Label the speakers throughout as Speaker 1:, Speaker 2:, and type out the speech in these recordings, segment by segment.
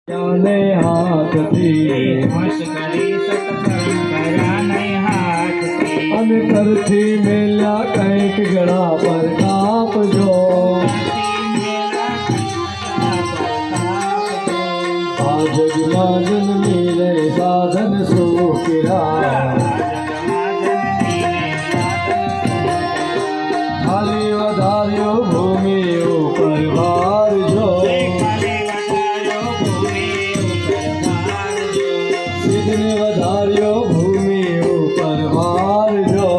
Speaker 1: जाने हाथ थी अन करथी मेल्या कंईक गड़ा पर काप जो आ जग में जन्मी रे साधन सुखिरा खाली वधार्यो भूमि ऊपर भार जो सिद्धने वधार्यो भूमि ऊपर भार जो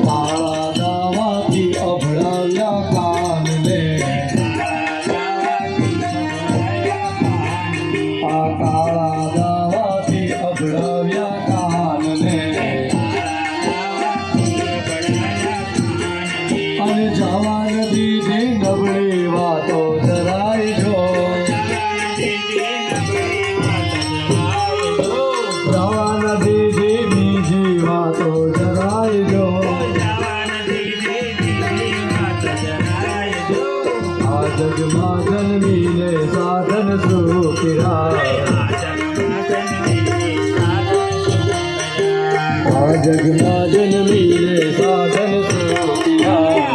Speaker 1: काला दावाथी अभड़ाव्या कान ने आ काला दावाथी अभड़ाव्या कान ने अने जवान दीदी नबળી વાતો જરાય જો જવાન દીદી બીજી વાતો જરાય જો આ જગમાં જન્મીને સાધન સુખિરા આ જગમાં જન્મીને સાધન સુખિરા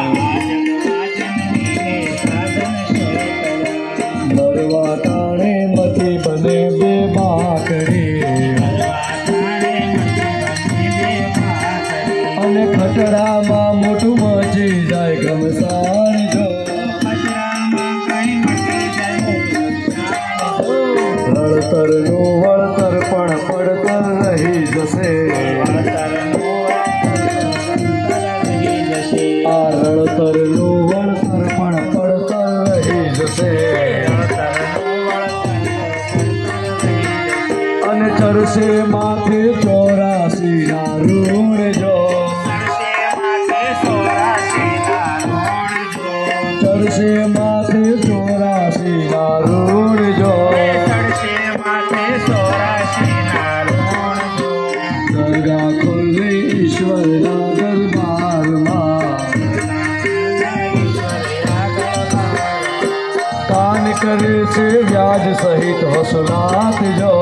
Speaker 1: મરવા ટાણે મતી બને બે બાકડી અને ખટડામાં મોટું મચી જાય ઘમસાણ જો રળતરનું વળતર પણ પડતર રહી જશે આ રળતરનું વળતર પણ પડતર રહી જશે અને ચરશે માથે 84 ના ઋણ જો ચરશે માથે 84 ના ઋણ જો દરગાહ ખોલે ઈશ્વરના દરબારમાં કાન કરે છે વ્યાજ સહિત વસૂલાત જો